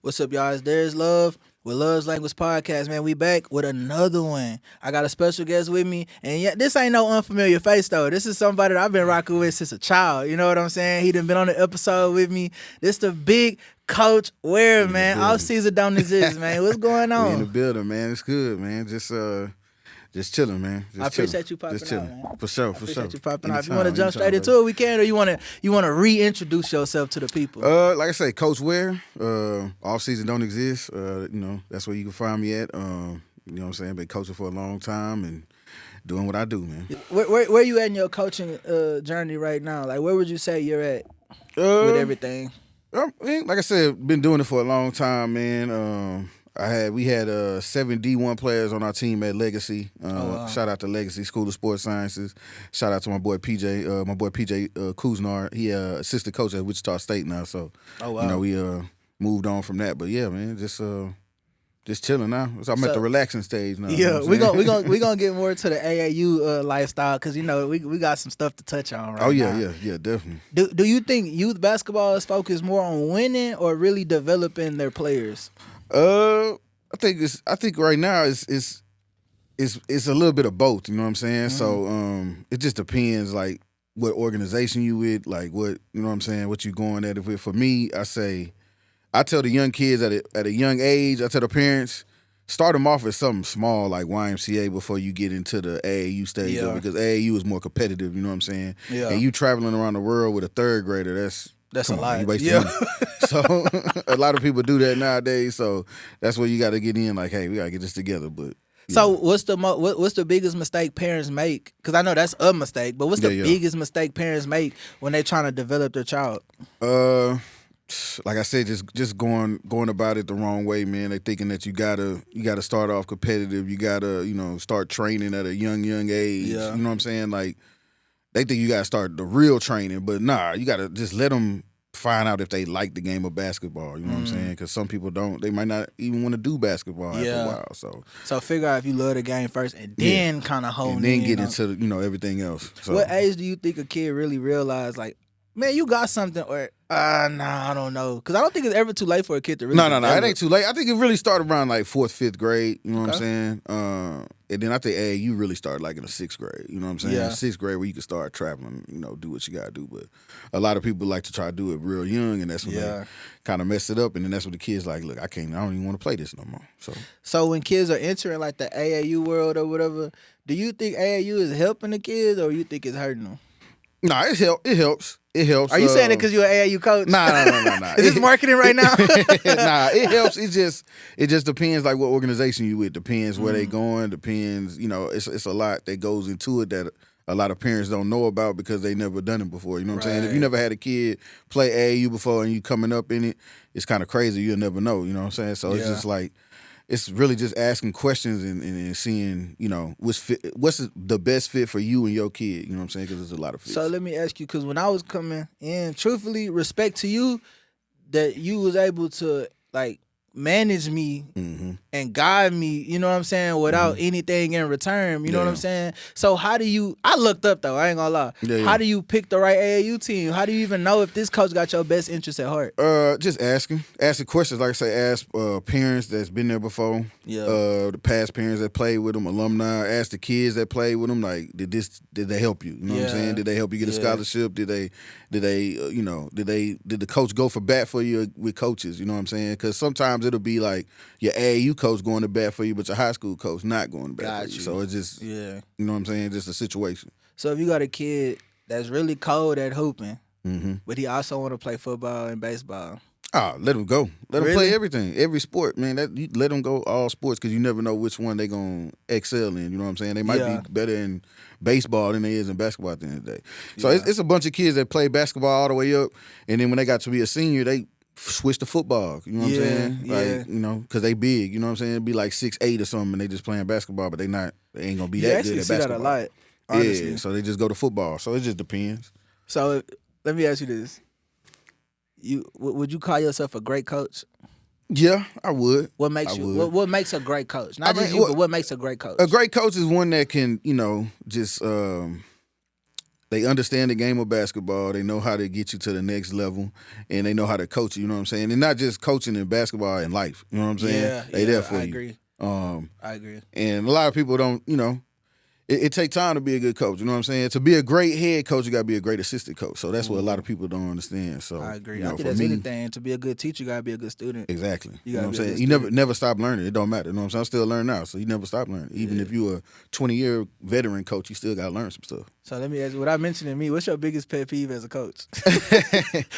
What's up, y'all? It's There's Love with Love's Language Podcast, man. We back with another one. I got a special guest with me, and yeah, this ain't no unfamiliar face though. This is somebody that I've been rocking with since a child. You know what I'm saying? He done been on the episode with me. This the big Coach Ware, man. Off season don't exist, man. What's going We in the on? building, man. It's good, man. Just chilling, man. Just I appreciate chilling. you popping Just chilling. out, man. For sure, I for appreciate sure. you popping out. If you Anytime, want to jump straight anytime, into it, we can, or you want to reintroduce yourself to the people. Like I say, Coach Ware. Off season don't exist. That's where you can find me at. You know what I'm saying? Been coaching for a long time and doing what I do, man. Where you at in your coaching journey right now? Like, where would you say you're at with everything? Like I said, been doing it for a long time, man. We had 7 D1 players on our team at Legacy. Wow. Shout out to Legacy School of Sports Sciences. Shout out to my boy PJ, Kuznar. He assistant coach at Wichita State now. So we moved on from that. But yeah, man, just chilling now. So I'm at the relaxing stage now. Yeah, you know what I'm saying? we gonna get more to the AAU lifestyle because we got some stuff to touch on right now. Oh yeah, definitely. Do you think youth basketball is focused more on winning or really developing their players? I think right now it's a little bit of both. You know what I'm saying? Mm-hmm. So it just depends, like what organization you with, like what you know what I'm saying, what you going at it with. For me, I tell the young kids at a young age, I tell the parents, start them off as something small like YMCA before you get into the AAU stage, Yeah. because AAU is more competitive. You know what I'm saying? Yeah. And you traveling around the world with a third grader, that's a come on, lot. you wasting Yeah. money. So a lot of people do that nowadays. So that's where you got to get in. Like, hey, we got to get this together. But So what's the biggest mistake parents make? Because I know that's a mistake, but what's the biggest mistake parents make when they trying to develop their child? Like I said, just going about it the wrong way, man. They thinking that you gotta start off competitive. You gotta start training at a young age. Yeah. You know what I'm saying? Like they think you gotta start the real training, but nah, you gotta just let them find out if they like the game of basketball. You know what I'm saying? Because some people don't. They might not even want to do basketball after a while. So figure out if you love the game first, and then kind of hone and then in get on- into everything else. So, What age do you think a kid really realize, like, man, you got something, or nah, I don't know, because I don't think it's ever too late for a kid to really. No, develop. it ain't too late. I think it really started around like 4th, 5th grade. You know what I'm Okay. saying? And then I think you really started like in the 6th grade. You know what I'm saying? Yeah. 6th grade where you can start traveling. Do what you gotta do. But a lot of people like to try to do it real young, and that's when they kind of mess it up. And then that's when the kids like, look, I don't even want to play this no more. So when kids are entering like the AAU world or whatever, do you think AAU is helping the kids, or you think it's hurting them? Nah, it helps. It helps. Are you saying it because you're an AAU coach? Nah. Is this marketing right now? Nah, it helps. It just depends like what organization you with. Depends where they going. Depends. It's a lot that goes into it that a lot of parents don't know about because they never done it before. You know what I'm saying? If you never had a kid play AAU before and you coming up in it, it's kind of crazy. You'll never know. You know what I'm saying? So it's just like, it's really just asking questions and seeing, what's the best fit for you and your kid. You know what I'm saying? Because there's a lot of fits. So let me ask you, because when I was coming in, truthfully, respect to you that you was able to like manage me and guide me, you know what I'm saying, without anything in return, you know what I'm saying? So how do you, I looked up though, I ain't gonna lie. How do you pick the right AAU team? How do you even know if this coach got your best interest at heart? Just asking questions. Like I say, ask parents that's been there before. The past parents that played with them, alumni. Ask the kids that played with them. Like, did they help you? You know what I'm saying? Did they help you get a scholarship? Did the coach go for bat for you with coaches? You know what I'm saying? Because sometimes it'll be like your AAU coach going to bat for you, but your high school coach not going to bat for you. So it's just, you know what I'm saying? Just a situation. So if you got a kid that's really cold at hooping, but he also want to play football and baseball. Let them go. Let them play everything, every sport, man. You let them go all sports because you never know which one they gonna excel in. You know what I'm saying? They might be better in baseball than they is in basketball at the end of the day. So it's a bunch of kids that play basketball all the way up, and then when they got to be a senior, they switch to football. You know what I'm saying? Like, because they big. You know what I'm saying? It'd be like 6'8" or something, and they just playing basketball, but they ain't gonna be that good at basketball. That a lot, honestly. Yeah, so they just go to football. So it just depends. So let me ask you this. Would you call yourself a great coach? Yeah, I would. What makes what makes a great coach? Not just you, but what makes a great coach? A great coach is one that can, they they understand the game of basketball. They know how to get you to the next level, and they know how to coach you. You know what I'm saying? And not just coaching in basketball and life. You know what I'm saying? Yeah, They there for I you. agree. I agree. And a lot of people don't. It takes time to be a good coach. You know what I'm saying? To be a great head coach, you got to be a great assistant coach. So that's what a lot of people don't understand. So I agree. I think that's anything. To be a good teacher, you got to be a good student. Exactly. You know gotta what I'm be a saying? good You never stop learning. It don't matter. You know what I'm saying? I'm still learning now. So you never stop learning. Even if you're a 20-year veteran coach, you still got to learn some stuff. So let me ask you, without mentioning me, what's your biggest pet peeve as a coach?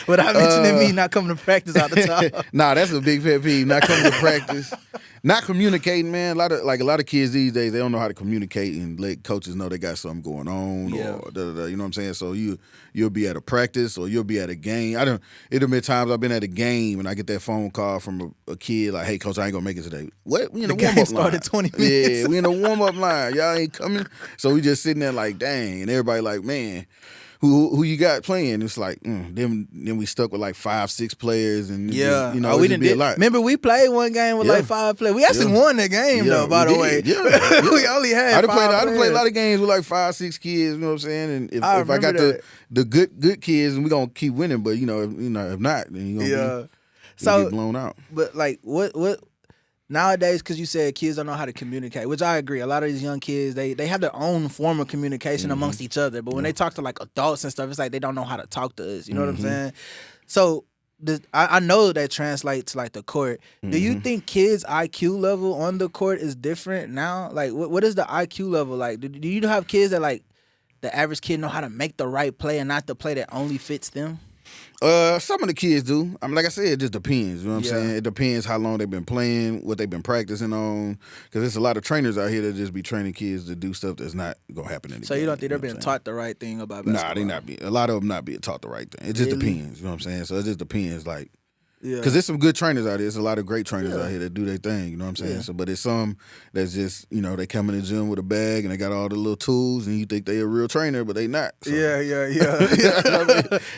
Without mentioning me not coming to practice all the time. Nah, that's a big pet peeve. Not coming to practice. Not communicating, man. A lot of kids these days, they don't know how to communicate and let coaches know they got something going on or da-da-da, you know what I'm saying? So you'll be at a practice or you'll be at a game. It'll been times I've been at a game and I get that phone call from a kid like, hey, coach, I ain't gonna make it today. What? We in the warm-up line. Started 20 minutes. Yeah, we in the warm-up line. Y'all ain't coming. So we just sitting there like, dang. And everybody like, man, who you got playing? It's like, then we stuck with like 5-6 players and yeah, we didn't be a lot. Remember we played one game with like 5 players. We actually won the game though, by the way. Yeah. We only had I 5 played players. a lot of games with like 5-6 kids, you know what I'm saying? And if I got that. the good kids, and we gonna keep winning, but if not, then you gonna get blown out. But like what nowadays, because you said kids don't know how to communicate, which I agree. A lot of these young kids, they have their own form of communication amongst each other. But when they talk to like adults and stuff, it's like they don't know how to talk to us. You know what I'm saying? So I know that translates to like the court. Do you think kids' IQ level on the court is different now? Like what is the IQ level like? Do you have kids that like the average kid know how to make the right play and not the play that only fits them? Some of the kids do. I mean, like I said, it just depends. You know what I'm saying? It depends how long they've been playing, what they've been practicing on. Because there's a lot of trainers out here that just be training kids to do stuff that's not gonna happen in the So game. you don't think they're being taught the right thing about basketball? Nah, they not be. A lot of them not being taught the right thing. It just depends. You know what I'm saying? So it just depends. Like, because there's some good trainers out there. There's a lot of great trainers out here that do their thing. You know what I'm saying? Yeah. So, but there's some that's just they come in the gym with a bag and they got all the little tools, and you think they a real trainer, but they not. So. Yeah.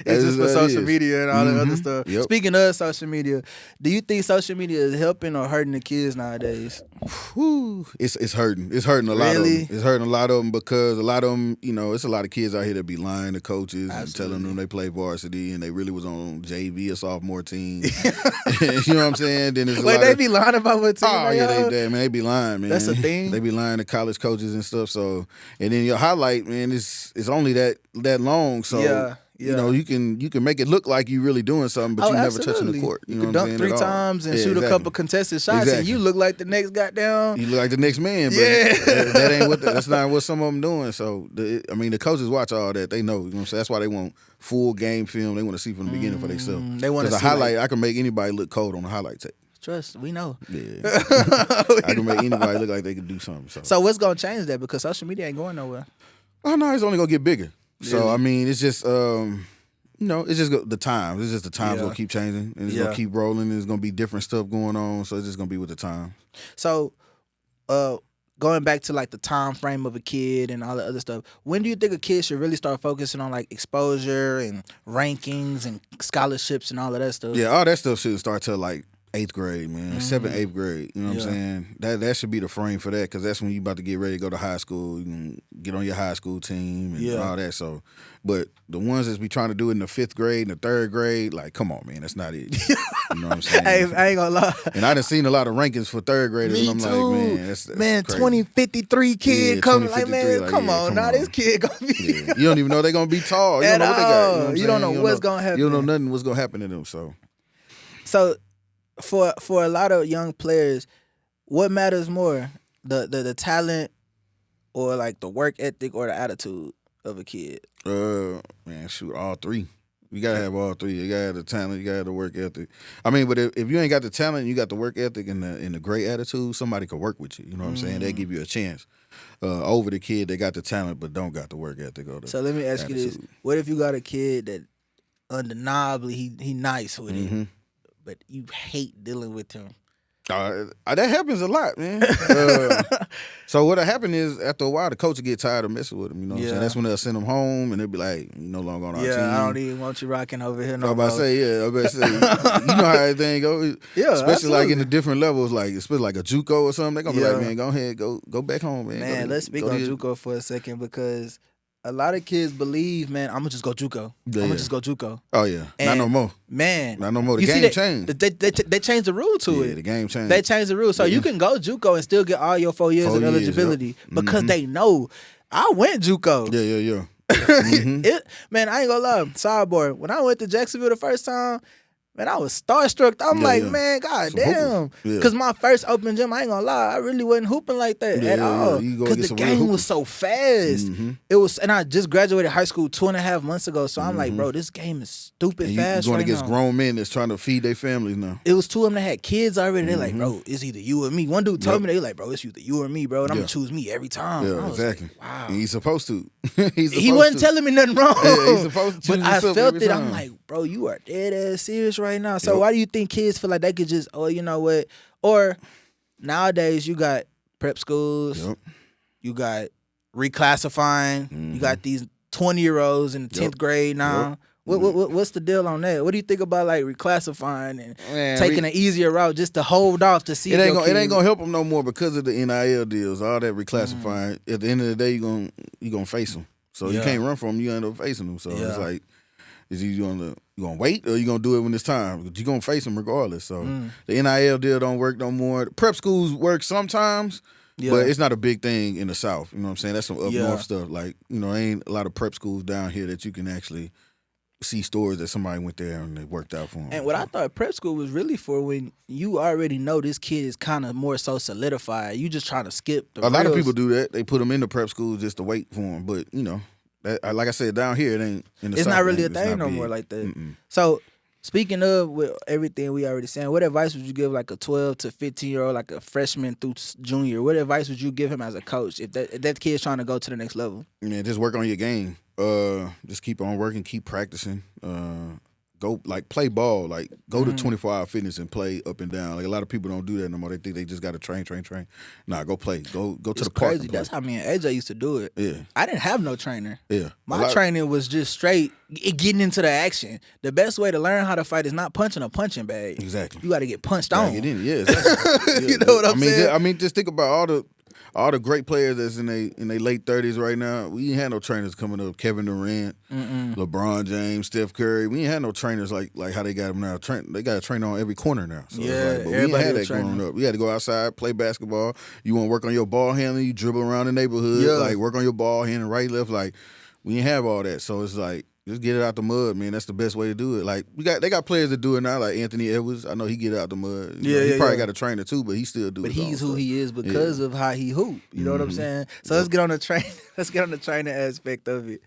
It's just for social media and all that other stuff. Yep. Speaking of social media, do you think social media is helping or hurting the kids nowadays? Whew. It's hurting. It's hurting a lot of them. It's hurting a lot of them because a lot of them, it's a lot of kids out here that be lying to coaches and telling them they play varsity and they really was on JV or sophomore team. You know what I'm saying? Then it's they be lying about what team? Oh yeah, they be lying, man. That's a thing. They be lying to college coaches and stuff. So, and then your highlight, man, it's only that long. So yeah. you can make it look like you really doing something, but you never touching the court. You can dunk 3 times and shoot a couple contested shots, and you look like the next goddamn. You look like the next man, but that ain't that's not what some of them doing. So the coaches watch all that. They know. You know what I'm saying? That's why they want full game film. They want to see from the beginning for themselves. They want to see highlight. I can make anybody look cold on a highlight tape. Trust, we know. Yeah, I can make anybody look like they can do something. So what's gonna change that? Because social media ain't going nowhere. Oh no, it's only gonna get bigger. Really? So I mean, it's just it's just the times. It's just the times gonna keep changing, and it's gonna keep rolling. And there's gonna be different stuff going on. So it's just gonna be with the time. So, going back to like the time frame of a kid and all the other stuff, when do you think a kid should really start focusing on like exposure and rankings and scholarships and all of that stuff? Yeah, all that stuff should start to like 8th grade, man. 7th, 8th grade. You know what I'm saying? That should be the frame for that, because that's when you about to get ready to go to high school. You can get on your high school team and all that. So, but the ones that's be trying to do it in the 5th grade and the 3rd grade, like, come on, man, that's not it. You know what I'm saying? Hey, I ain't gonna lie. And I done seen a lot of rankings for 3rd graders, Me and I'm too. like, man, that's man, crazy. 2053 kid coming, like, man, like, come on, now this kid gonna be. Yeah. You don't even know they're gonna be tall. You At don't know what they got. You know what I'm You don't saying? know what's gonna happen. You don't know nothing what's gonna happen to them. So for a lot of young players, what matters more, the talent or like the work ethic or the attitude of a kid? Man, shoot, all three. You gotta have all three. You gotta have the talent. You gotta have the work ethic. I mean, but if you ain't got the talent, you got the work ethic and the great attitude, somebody could work with you. You know what I'm saying? They give you a chance over the kid that got the talent but don't got the work ethic or the So let me ask you this: what if you got a kid that undeniably he nice with it, but you hate dealing with him? That happens a lot, man. So what'll happen is after a while the coach will get tired of messing with him. You know what I'm saying? That's when they'll send him home and they'll be like, "You no longer on our team." Yeah, I don't even want you rocking over here no more. I'm about to say, you know how everything goes. Yeah, especially absolutely. like in the different levels, like especially like a JUCO or something. They're gonna be like, "Man, go ahead, go back home, man." Man, let's speak on JUCO for a second, because a lot of kids believe, man, I'm gonna just go JUCO. Yeah, I'm gonna yeah. just go JUCO. Oh yeah, not And, no more. Man, Not no more. The you see game that- changed. They changed the rule to Yeah, it. the game changed. They changed the rule, so you can go JUCO and still get all your 4 years 4 of years, eligibility yep. because they know. I went JUCO. Yeah. Man, I ain't gonna lie. Sidebar. When I went to Jacksonville the first time, man, I was starstruck. I'm like, man, god Some damn. hoopers. Yeah. Because my first open gym, I ain't gonna lie, I really wasn't hooping like that at all. You go Because get the some real game hoopers. was so fast. It was, and I just graduated high school 2.5 months ago. So I'm like, bro, this game is stupid And fast. you going right against now. grown men that's trying to feed their families now. It was 2 of them that had kids already. They're like, bro, it's either you or me. One dude told me, they like, bro, it's either you or me, bro. And I'm Yeah. gonna choose me every time. Yeah, I was exactly. like, wow. And he's supposed to. He wasn't telling me nothing wrong. Yeah, he's supposed to But choose I himself felt every it. I'm time. like, bro, you are dead ass serious right now. So Yep. why do you think kids feel like they could just, oh, you know what? Or nowadays you got prep schools, Yep. you got reclassifying, you got these 20-year-olds in the 10th grade now. What's the deal on that? What do you think about like reclassifying and Man, taking an easier route just to hold off to see? It if ain't gonna help them no more because of the NIL deals, all that reclassifying. At the end of the day, you gonna face them. So you Yeah. can't run from them. You end up facing them. So Yeah. it's like, is you gonna wait or you gonna do it when it's time? But you gonna face them regardless. So the NIL deal don't work no more. The prep schools work sometimes. Yeah. But it's not a big thing in the South. You know what I'm saying? That's some up Yeah. north stuff. Like, ain't a lot of prep schools down here that you can actually see stories that somebody went there and it worked out for them. And what I thought prep school was really for when you already know this kid is kind of more so solidified. You just trying to skip the A lot of reals. people do that. They put them in the prep school just to wait for them. But, like I said, down here, it ain't in the It's South. not really a It's thing not no big. more like that. So speaking of with everything we already saying, what advice would you give like a 12 to 15-year-old, like a freshman through junior? What advice would you give him as a coach if that kid's trying to go to the next level? Yeah, just work on your game. Just keep on working, keep practicing. Go play ball. Like go to 24-hour fitness and play up and down. Like a lot of people don't do that no more. They think they just got to train. Nah, go play. Go to It's the park. crazy. And play. That's how me and AJ used to do it. Yeah. I didn't have no trainer. Yeah. My training was just straight getting into the action. The best way to learn how to fight is not punching a punching bag. Exactly. You got to get punched Yeah, on. get in. Yeah, exactly. You know what I'm saying? Just think about all the great players that's in their late 30s right now. We ain't had no trainers coming up. Kevin Durant, LeBron James, Steph Curry. We ain't had no trainers like how they got them now. They got a trainer on every corner now. So Yeah, it's like, but we ain't everybody had a that trainer. growing up. We had to go outside, play basketball. You want to work on your ball handling, you dribble around the neighborhood, Yeah. like work on your ball handling, right, left. Like we ain't have all that. So it's like just get it out the mud, man. That's the best way to do it. Like they got players that do it now, like Anthony Edwards. I know he get it out the mud. He probably got a trainer too, but he still do it. But he's who he is because of how he hoop. You know what Mm-hmm. I'm saying? So let's get on the train. Let's get on the training aspect of it.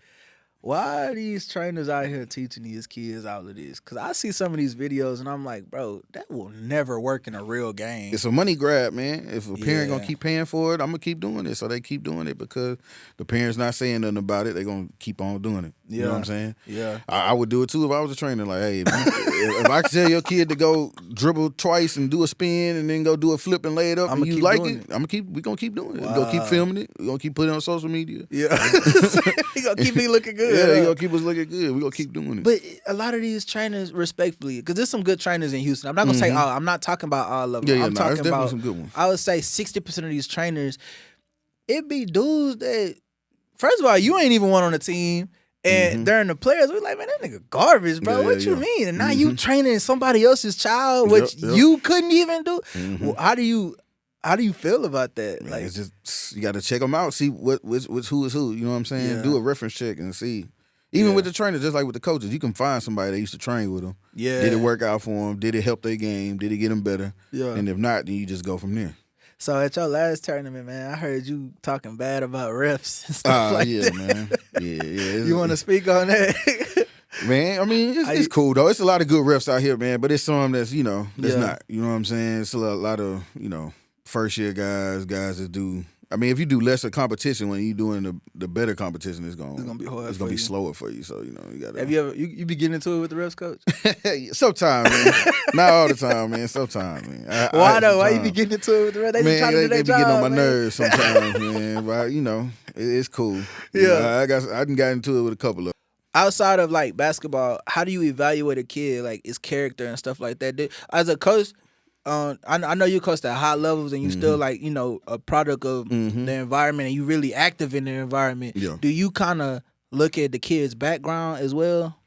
Why are these trainers out here teaching these kids all of this? Because I see some of these videos and I'm like, bro, that will never work in a real game. It's a money grab, man. If a parent Yeah. gonna keep paying for it, I'm gonna keep doing it. So they keep doing it because the parent's not saying nothing about it. They're gonna keep on doing it. You know what I'm saying? Yeah. I would do it too if I was a trainer. Like, hey, if I could tell your kid to go dribble twice and do a spin and then go do a flip and lay it up I'ma and you keep like doing it, we gonna keep doing it. We gonna keep filming it. We gonna keep putting it on social media. Yeah. He gonna keep me looking good. Yeah, they gonna keep us looking good. We gonna keep doing it. But a lot of these trainers, respectfully, because there's some good trainers in Houston. I'm not gonna say all. I'm not talking about all of them. Yeah, I'm there's talking definitely about some good ones. I would say 60% of these trainers, it be dudes that, first of all, you ain't even one on the team. And during the players, we're like, man, that nigga garbage, bro. Yeah, what yeah, you yeah. mean? And now you training somebody else's child, which Yep. you couldn't even do. Well, how do you feel about that? Man, Like, it's just you got to check them out, see which who is who. You know what I'm saying? Yeah. Do a reference check and see. Even with the trainers, just like with the coaches, you can find somebody that used to train with them. yeah, Did it work out for them? Did it help their game? Did it get them better? Yeah. And if not, then you just go from there. So at your last tournament, man, I heard you talking bad about refs and stuff like Yeah, that. man. Yeah. You want to speak on that? Man, I mean, it's cool though. It's a lot of good refs out here, man. But it's some that's that's Yeah. not. You know what I'm saying? It's a lot of first year guys that do. I mean, if you do lesser competition when you doing the better competition, it's gonna be hard It's for gonna be you. slower for you. So you gotta. Have you ever you be getting into it with the refs coach? Sometimes, man. Not all the time, man. Sometimes, man. Why though? Why you be getting into it with the refs? They be Man, trying to do they their be job, getting on my man. nerves sometimes, man. But it's cool. Yeah. I done got into it with a couple of. Outside of like basketball, how do you evaluate a kid, like his character and stuff like that? As a coach, I know you coached at high levels and you still like, you know, a product of the environment and you really active in the environment. Yeah. Do you kind of look at the kids' background as well?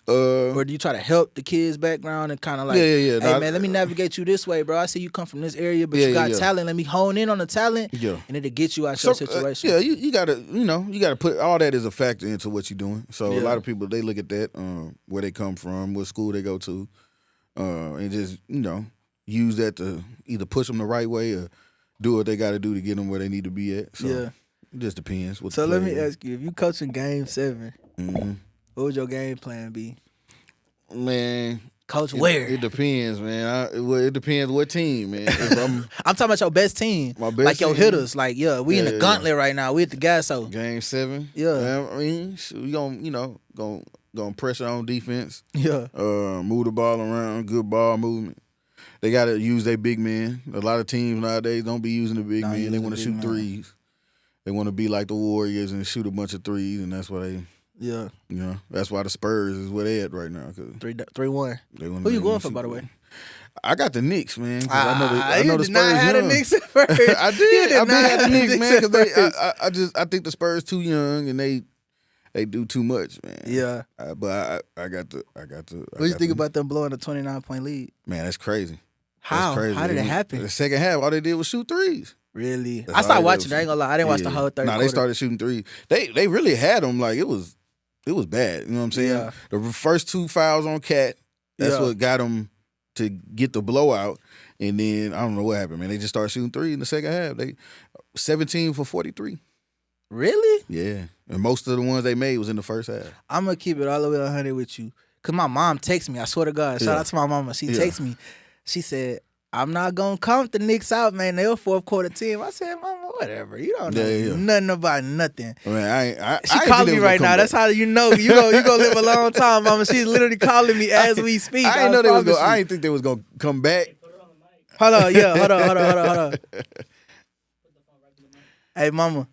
Or do you try to help the kids' background and kind of like, hey, man, let me navigate you this way, bro. I see you come from this area, but you got talent. Let me hone in on the talent, and it'll get you out your situation. You gotta put all that as a factor into what you're doing. So a lot of people, they look at that, where they come from, what school they go to, and just, you know, use that to either push them the right way or do what they got to do to get them where they need to be at. So it just depends. So let me ask you, if you coaching Game 7, what would your game plan be? Man, Coach Ware. It depends, man. It depends what team, man. If I'm talking about your best team. My best like your team? Hitters. Like, we in the gauntlet right now. We at the gas so. Game 7. Yeah. I mean, we gonna pressure on defense. Yeah. Move the ball around, good ball movement. They gotta use their big men. A lot of teams nowadays don't be using the big men. They want to shoot threes. They want to be like the Warriors and shoot a bunch of threes, and that's why they. Yeah. You know, that's why the Spurs is where they at right now. 3-1. Who you going for, by the way? I got the Knicks, man. I know the Spurs. You did not have the Knicks at first. I did. I did have the Knicks, man, because I think the Spurs too young and they do too much, man. Yeah. But I got to. What do you think about them blowing a 29-point lead? Man, that's crazy. How? That's crazy. How did it happen? The second half, all they did was shoot threes. Really? I started watching. I ain't gonna lie. I didn't watch the whole third quarter. They started shooting threes. They really had them like it was bad. You know what I'm saying? Yeah. The first 2 fouls on Cat, that's what got them to get the blowout. And then I don't know what happened, man. They just started shooting threes in the second half. They 17 for 43. Really? Yeah. And most of the ones they made was in the first half. I'm gonna keep it all the way 100 with you. Cause my mom texts me. I swear to God. Shout out to my mama. She texts me. She said, I'm not gonna count the Knicks out, man. They're a fourth quarter team. I said, Mama, whatever. You don't know nothing about nothing. Man, she calling me right now. That's how you know you gonna live a long time, Mama. She's literally calling me as we speak. I didn't know they was gonna. I didn't think they was gonna come back. Hold on, hold on. Hey, Mama.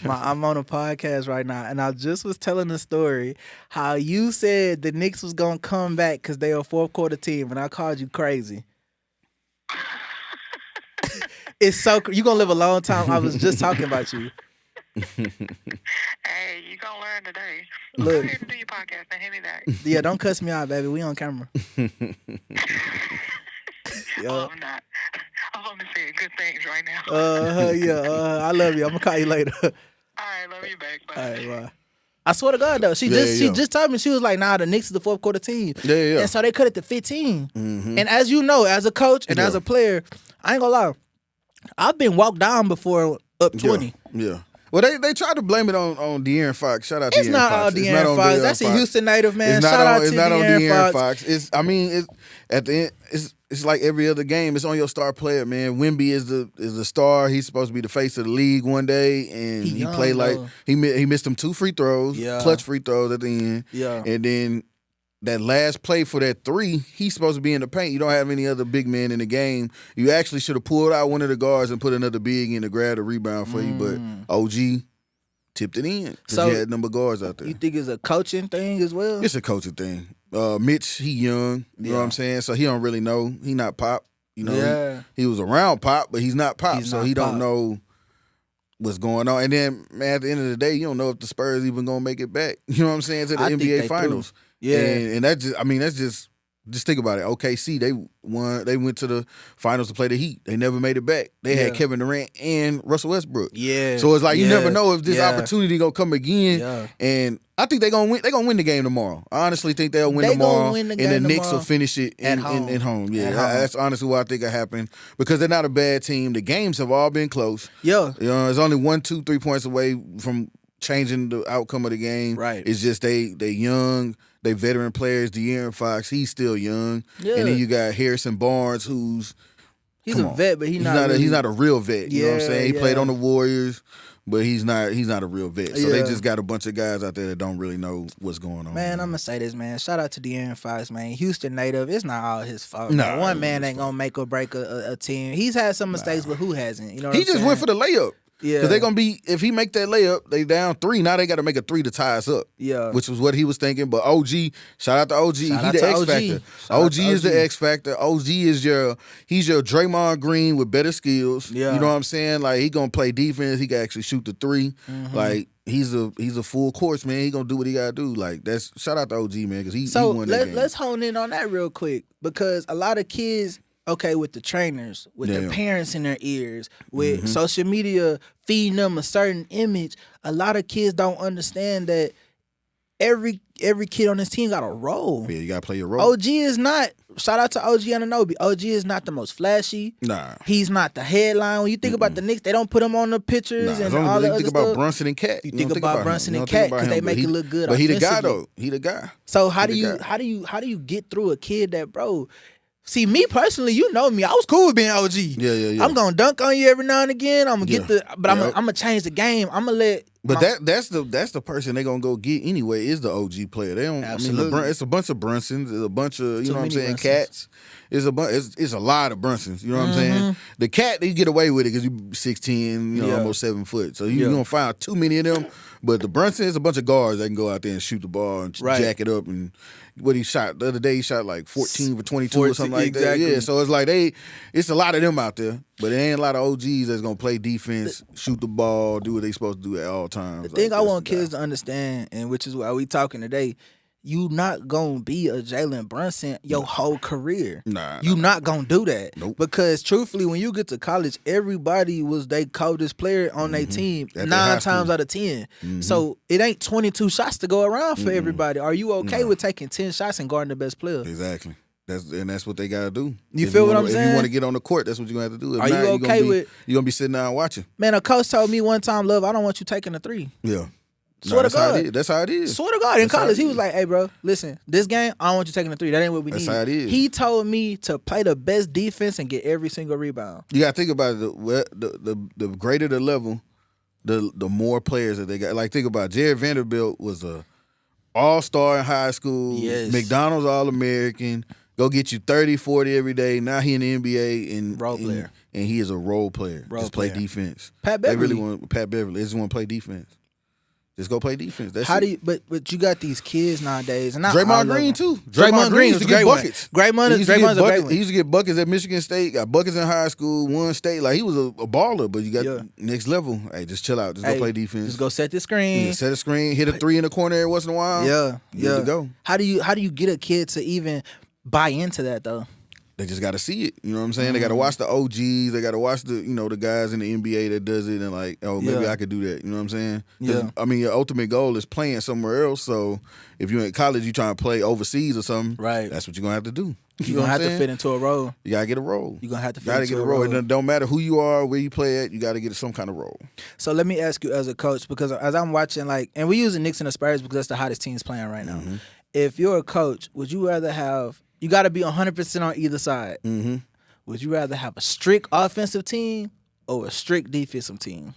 I'm on a podcast right now, and I just was telling the story how you said the Knicks was gonna come back because they are a fourth quarter team, and I called you crazy. It's so you gonna live a long time. I was just talking about you. Hey, you gonna learn today. Look, Go ahead and do your podcast and hit me back. Yeah, don't cuss me out, baby. We on camera. Oh, I'm not. I'm only saying good things right now. I love you. I'm gonna call you later. All right, love you back. Bye. All right, bye. I swear to God, though, she just told me, she was like, nah, the Knicks is the fourth quarter team. Yeah. And so they cut it to 15. And as you know, as a coach and as a player, I ain't gonna lie, I've been walked down before up 20. Yeah. Well, they tried to blame it on De'Aaron Fox. Shout out to De'Aaron Fox. It's not all De'Aaron Fox. That's a Houston native, man. Shout out to De'Aaron Fox. It's at the end. It's like every other game. It's on your star player, man. Wemby is the star. He's supposed to be the face of the league one day, and he played like he missed them 2 free throws, clutch free throws at the end. Yeah, and then that last play for that 3, he's supposed to be in the paint. You don't have any other big man in the game. You actually should have pulled out one of the guards and put another big in to grab the rebound for you. But OG tipped it in because he had a number of guards out there. You think it's a coaching thing as well? It's a coaching thing. Mitch, he young. You know what I'm saying? So he don't really know. He not Pop. You know, he was around Pop, but he's not Pop. So he don't know what's going on. And then, man, at the end of the day, you don't know if the Spurs even going to make it back. You know what I'm saying? To the NBA Finals. Yeah. And that's just think about it. OKC, they went to the finals to play the Heat. They never made it back. They had Kevin Durant and Russell Westbrook. Yeah. So it's like you never know if this opportunity gonna come again. Yeah. And I think they're gonna win. They're gonna win the game tomorrow. I honestly think they'll win tomorrow. And the Knicks will finish it at home. Yeah. That's honestly what I think will happen. Because they're not a bad team. The games have all been close. Yeah. You know, it's only 1, 2, 3 points away from changing the outcome of the game. Right. It's just they young. They veteran players. De'Aaron Fox, he's still young. Yeah. And then you got Harrison Barnes, who's a vet, but he's not a real vet. You know what I'm saying? He played on the Warriors, but he's not a real vet. So they just got a bunch of guys out there that don't really know what's going on. Man, I'm gonna say this, man. Shout out to De'Aaron Fox, man. Houston native. It's not all his fault. No, one man ain't gonna make or break a team. He's had some mistakes, but who hasn't? You know what I'm saying? He just went for the layup. Yeah. Because they're going to be, if he make that layup, they down 3. Now they got to make a 3 to tie us up. Yeah. Which was what he was thinking. But OG, shout out to OG. Shout He out the to X OG. factor. Shout out OG to is OG. the X factor. OG is he's your Draymond Green with better skills. Yeah. You know what I'm saying? Like, he going to play defense. He can actually shoot the 3. Like, he's a full course, man. He going to do what he got to do. Like, that's, shout out to OG, man, because he won that game. Let's hone in on that real quick, because a lot of kids, okay, with the trainers, with their parents in their ears, with social media feeding them a certain image, a lot of kids don't understand that every kid on this team got a role. Yeah, you got to play your role. OG is not, shout out to OG Anunoby, OG is not the most flashy. Nah. He's not the headline. When you think about the Knicks, they don't put him on the pictures and only all the you other think stuff. about Brunson and Cat. You don't think about him. Brunson You and don't think Cat about because they him, make but it look good. But he the guy, offensively. though. He the guy. So how do He you the how do you get through a kid that, bro? See, me personally, you know me. I was cool with being OG. Yeah. I'm gonna dunk on you every now and again. I'm gonna get but I'm Yeah. gonna change the game. I'm gonna let. But that's the person they gonna go get anyway, is the OG player. They don't. Absolutely. I mean, it's a bunch of Brunsons. It's a bunch of Too what I'm many saying, Brunsons. Cats. It's a lot of Brunsons. You know what I'm saying? The Cat, they get away with it because you 6'10", almost 7 foot. So you gonna find too many of them. But the Brunson is a bunch of guards that can go out there and shoot the ball and jack it up. And what he shot the other day, he shot like 14 for 22 or something like that. Yeah, so it's like it's a lot of them out there, but it ain't a lot of OGs that's gonna play defense, shoot the ball, do what they supposed to do at all times. The thing I want kids to understand, and which is why we talking today, you not gonna be a Jalen Brunson your whole career. You not gonna do that. Nope. Because truthfully, when you get to college, everybody was their coldest player on their team At 9 times out of 10. So it ain't 22 shots to go around for everybody. Are you okay with taking 10 shots and guarding the best player? Exactly. That's what they gotta do. You feel what I'm saying? If you want to get on the court, that's what you're gonna have to do. If Are you not, okay with? You're gonna be sitting down watching. Man, a coach told me one time, "Love, I don't want you taking a 3." Yeah. Swear to God. That's how it is. Swear to God, in That's how college, it he was is. like, "Hey, bro, listen, this game, I don't want you taking a 3. That ain't what we need." That's how it is. He told me to play the best defense and get every single rebound. You gotta think about it. The greater the level, the more players that they got. Like, think about it. Jared Vanderbilt was a all-star in high school. Yes. McDonald's All-American. Go get you 30, 40 every day. Now he in the NBA and Role player. And he is a role player. Role Just play player. defense. Pat They Beverly. really want Pat Beverly. They just want to play defense. Just go play defense. That's How it. do you? But you got these kids nowadays, and not all Draymond of Green them. too. Draymond Green used was to a get great one. buckets. Draymond's He used to get a great buckets. one. He used to get buckets at Michigan State. Got buckets in high school. Won state. Like, he was a baller. But you got next level. Hey, just chill out. Just go play defense. Just go set the screen. Yeah, set a screen. Hit a 3 in the corner every once in a while. Yeah. Good to go. How do you get a kid to even buy into that though? They just got to see it. You know what I'm saying? They got to watch the OGs. They got to watch the guys in the NBA that does it and like, oh, maybe I could do that. You know what I'm saying? 'Cause, Yeah. I mean, your ultimate goal is playing somewhere else. So if you're in college, you trying to play overseas or something. Right. That's what you're gonna have to do. You're gonna have to fit into a role. You gotta get a role. You're gonna have to fit gotta into get a a role. role. It don't matter who you are, where you play at. You gotta get some kind of role. So let me ask you as a coach, because as I'm watching, like, and we using Knicks and the Spurs because that's the hottest teams playing right now. If you're a coach, would you rather have? You got to be 100% on either side. Mm-hmm. Would you rather have a strict offensive team or a strict defensive team?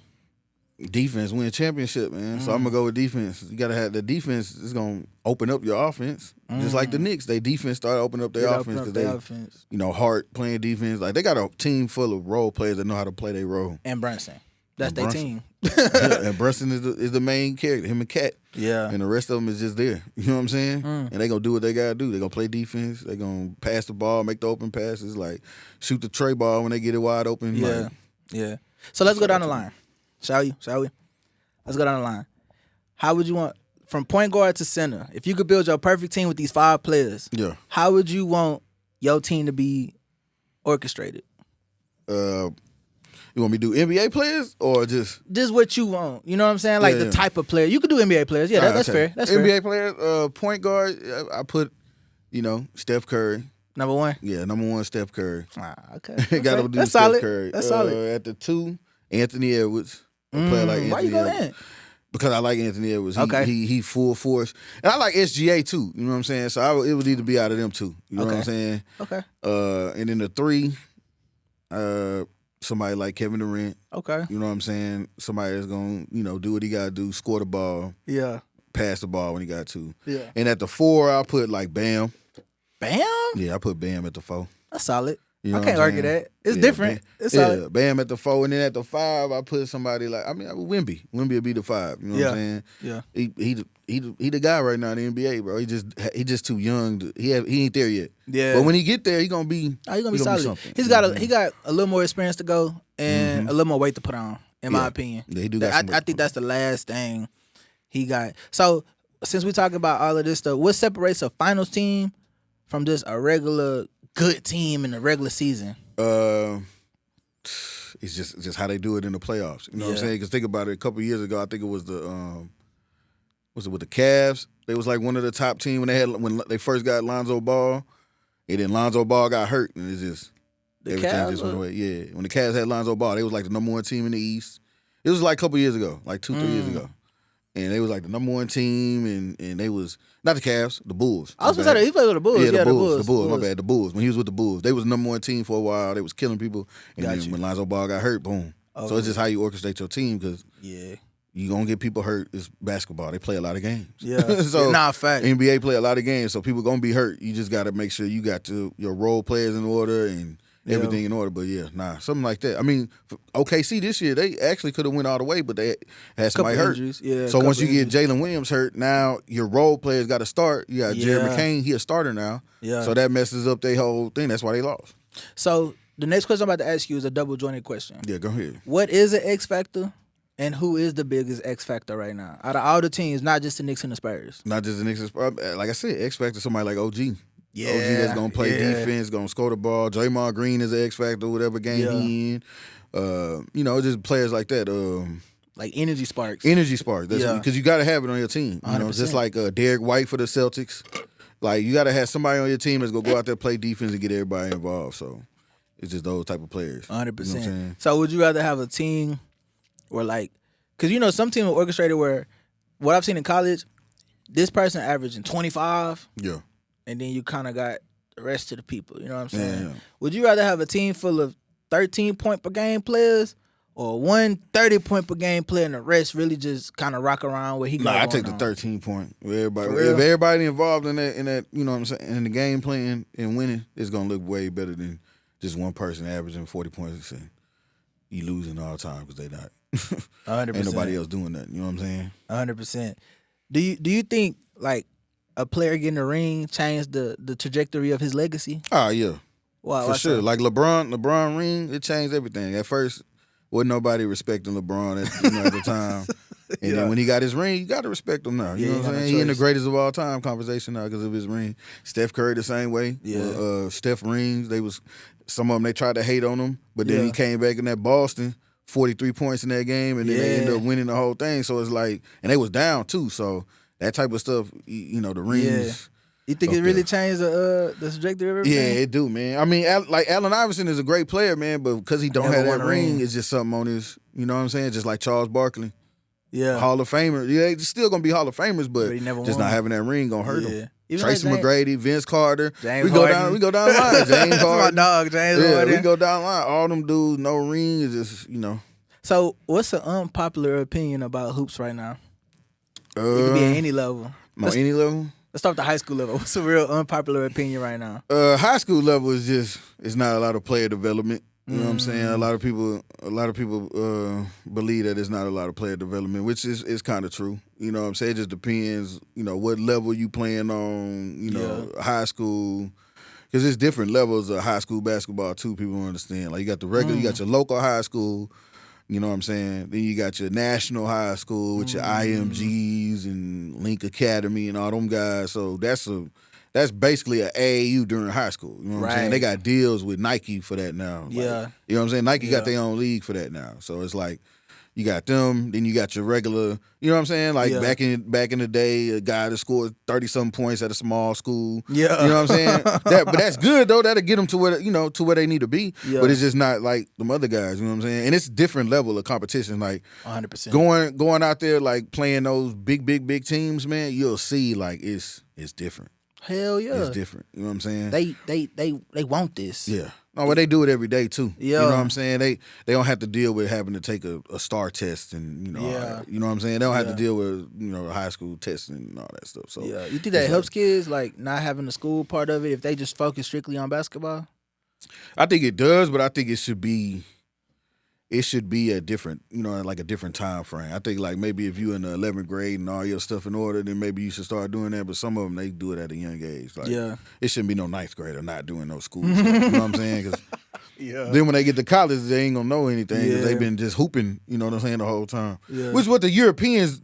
Defense win championship, man. So I'm gonna go with defense. You gotta have the defense is gonna open up your offense, just like the Knicks. They defense started opening up their offense because they, Hart playing defense. Like, they got a team full of role players that know how to play their role. And Brunson, that's their team. Yeah, and Brunson is the main character. Him and Cat. Yeah. And the rest of them is just there. You know what I'm saying? And they gonna do what they gotta do. They gonna play defense. They gonna pass the ball, make the open passes, like shoot the tray ball when they get it wide open. Yeah. Like, Yeah. So let's go down the line. Shall we? Let's go down the line. How would you want, from point guard to center, if you could build your perfect team with these 5 players, yeah. how would you want your team to be orchestrated? You want me to do NBA players or just What you want. You know what I'm saying? Like the type of player. You could do NBA players. Yeah, that's fair. That's NBA fair. players, point guard, I put, Steph Curry. Number 1? Yeah, number 1, Steph Curry. Okay. Gotta do That's Steph solid. Curry. That's solid. At the 2, Anthony Edwards. A player like Anthony Why you go Edwards. in? Because I like Anthony Edwards. Okay. He full force. And I like SGA too. You know what I'm saying? So it would need to be out of them too. You know what I'm saying? Okay. And then the 3, somebody like Kevin Durant. Okay. You know what I'm saying? Somebody that's gonna, do what he gotta do, score the ball, Yeah. pass the ball when he got to. Yeah. And at the 4, I'll put like Bam. Bam? Yeah, I put Bam at the 4. That's solid. You know I can't what I'm argue saying? that. It's different. It's yeah, solid. Bam at the 4, and then at the 5, I put somebody like Wemby. Wemby would be the 5. You know what I'm saying? Yeah. He the guy right now in the NBA, bro. He just too young. He ain't there yet. Yeah. But when he get there, he gonna be. He gonna be solid. Something. He got a little more experience to go and a little more weight to put on, in my opinion. Yeah, he do got I think that's the last thing he got. So since we talking about all of this stuff, what separates a finals team from just a regular good team in the regular season? It's just how they do it in the playoffs. You know what I'm saying? Because think about it. A couple years ago, I think it was was it with the Cavs? They was like one of the top team when they first got Lonzo Ball, and then Lonzo Ball got hurt, and it's just everything Cavs just went away. Yeah, when the Cavs had Lonzo Ball, they was like the number 1 team in the East. It was like a couple years ago, like 2-3 years ago. And they was like the number 1 team, and they was not the Cavs, the Bulls. I was gonna say he played with the Bulls. Yeah, the Bulls. My bad, the Bulls. When he was with the Bulls, they was the number 1 team for a while. They was killing people, and then when Lonzo Ball got hurt, boom. So it's just how you orchestrate your team because you gonna get people hurt. It's basketball. They play a lot of games. Yeah, so fact. NBA play a lot of games, so people gonna be hurt. You just got to make sure you got your role players in order and everything in order. But something like that. I mean, OKC this year they actually could have went all the way, but they had somebody hurt. Injuries. Yeah, so once you get Jalen Williams hurt, now your role players got to start. You got Jared McCain, he a starter now. Yeah. So that messes up their whole thing. That's why they lost. So the next question I'm about to ask you is a double jointed question. Yeah, go ahead. What is an X factor? And who is the biggest X factor right now out of all the teams, not just the Knicks and the Spurs? Not just the Knicks and Spurs. Like I said, X factor somebody like OG. Yeah, OG that's gonna play defense, gonna score the ball. Draymond Green is an X factor, whatever game he in. Just players like that. Like energy sparks. Because you got to have it on your team. You know, just like Derek White for the Celtics. Like you got to have somebody on your team that's gonna go out there play defense and get everybody involved. So it's just those type of players. 100%. So would you rather have a team where because some teams are orchestrated where what I've seen in college, this person averaging 25. Yeah. And then you kind of got the rest of the people. You know what I'm saying? Yeah. Would you rather have a team full of 13-point per game players or one 30-point per game player and the rest really just kind of rock around where he got I take the 13-point. If everybody involved in that, you know what I'm saying, in the game playing and winning, it's going to look way better than just one person averaging 40 points and you losing all the time because they not. 100%. Ain't nobody else doing that. You know what I'm saying? 100%. Do you think a player getting a ring changed the trajectory of his legacy? Oh yeah, wow, for sure. Like LeBron ring, it changed everything. At first, wasn't nobody respecting LeBron at the time, and then when he got his ring, you got to respect him now. You know what I'm saying? He in the greatest of all time conversation now because of his ring. Steph Curry the same way. Yeah, Steph rings. Some of them they tried to hate on him, but then he came back in that Boston. 43 points in that game, and then they ended up winning the whole thing. So it's like, and they was down too. So that type of stuff, the rings. Yeah. You think it really changed the trajectory of everything? Yeah, it do, man. I mean, Allen Iverson is a great player, man, but because he don't have that ring, it's just something on his, you know what I'm saying? Just like Charles Barkley. Yeah. Hall of Famer. Yeah, they still going to be Hall of Famers, but just not having that ring going to hurt him. Even Tracy McGrady, Vince Carter. James Harden. We go down the line. James Harden. My dog, James Harden. We go down the line. All them dudes, no ring, is just, So, what's an unpopular opinion about hoops right now? It could be at any level. Any level? Let's start with the high school level. What's a real unpopular opinion right now? High school level is just it's not a lot of player development. You know what I'm saying? A lot of people believe that it's not a lot of player development, which is kind of true. You know what I'm saying? It just depends, what level you playing on, high school. Because there's different levels of high school basketball, too, people don't understand. Like, you got the regular, you got your local high school, you know what I'm saying? Then you got your national high school with your IMGs and Link Academy and all them guys. So that's basically an AAU during high school. You know what I'm saying? They got deals with Nike for that now. Like, you know what I'm saying? Nike got their own league for that now. So it's like you got them, then you got your regular, you know what I'm saying? Like back in the day, a guy that scored 30-something points at a small school. Yeah. You know what I'm saying? But that's good though. That'll get them to where they need to be. Yeah. But it's just not like them other guys, you know what I'm saying? And it's different level of competition. Like 100%. Going out there like playing those big teams, man, you'll see like it's different. Hell yeah. It's different. You know what I'm saying? They want this. Yeah. No, well, they do it every day too. Yeah. You know what I'm saying? They don't have to deal with having to take a star test and you know what I'm saying? They don't have to deal with, high school testing and all that stuff. So you think that helps kids like not having the school part of it if they just focus strictly on basketball? I think it does, but I think it should be a different, like a different time frame. I think like maybe if you in the 11th grade and all your stuff in order, then maybe you should start doing that. But some of them, they do it at a young age. Like, it shouldn't be no 9th grader not doing no school stuff. You know what I'm saying? Because then when they get to college, they ain't gonna know anything because they've been just hooping. You know what I'm saying, the whole time. Yeah. Which is what the Europeans,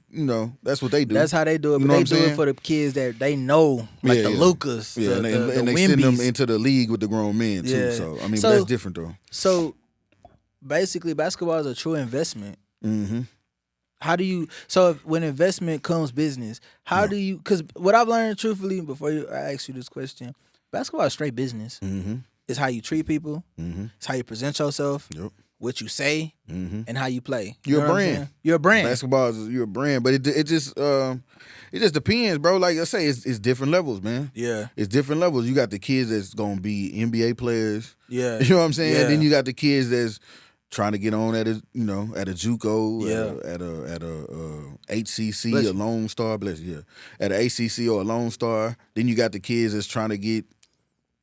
that's what they do. That's how they do it. But they do it for the kids that they know, like the Lucas, and they send them into the league with the grown men too. So I mean, but that's different though. So. Basically, basketball is a true investment. Mm-hmm. How do you? So when investment comes business, how do you? Because what I've learned, truthfully, before I ask you this question, basketball is straight business. Mm-hmm. It's how you treat people. Mm-hmm. It's how you present yourself. Yep. What you say, and how you play. You're a brand. You're a brand. Basketball you're a brand, but it just depends, bro. Like I say, it's different levels, man. Yeah, it's different levels. You got the kids that's gonna be NBA players. Yeah, you know what I'm saying. Yeah. Then you got the kids that's trying to get on at a JUCO, at a HCC, a Lone Star, at an ACC or a Lone Star. Then you got the kids that's trying to get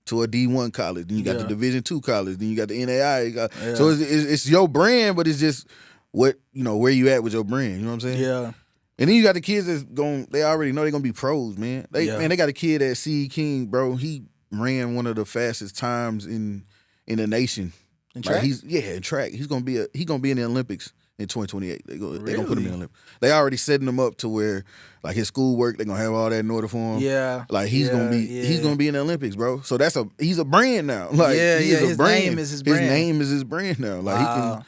to a D1 college. Then you got the Division II college. Then you got the NAI. So it's your brand, but it's just what where you at with your brand. You know what I'm saying? Yeah. And then you got the kids that's they already know they're gonna be pros, man. They got a kid at C.E. King, bro. He ran one of the fastest times in the nation. In track? In track. He's gonna be in the Olympics in 2028. They gonna put him in the Olympics. They already setting him up to where like his schoolwork, they're gonna have all that in order for him. Yeah. Like he's gonna be in the Olympics, bro. So he's a brand now. Like his name is his brand. His name is his brand now. Like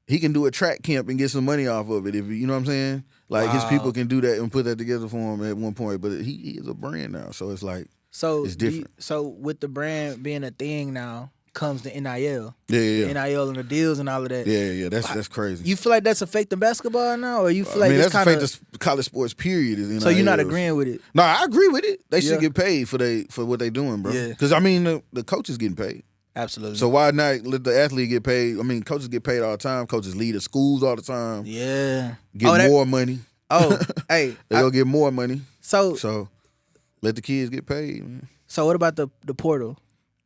he can do a track camp and get some money off of it if you know what I'm saying? Like his people can do that and put that together for him at one point. But he is a brand now. So it's like it's different. So with the brand being a thing now, comes the NIL. Yeah. NIL and the deals and all of that. Yeah. That's crazy. You feel like that's affecting basketball now, or you feel like that's affecting college sports period? Is NIL. So you're not agreeing with it? No, I agree with it. They should get paid for what they doing, bro. Yeah. Because I mean, the coaches getting paid. Absolutely. So why not let the athlete get paid? I mean, coaches get paid all the time. Coaches lead the schools all the time. Yeah. Get more money. Oh, hey. They go get more money. So let the kids get paid, man. So what about the portal?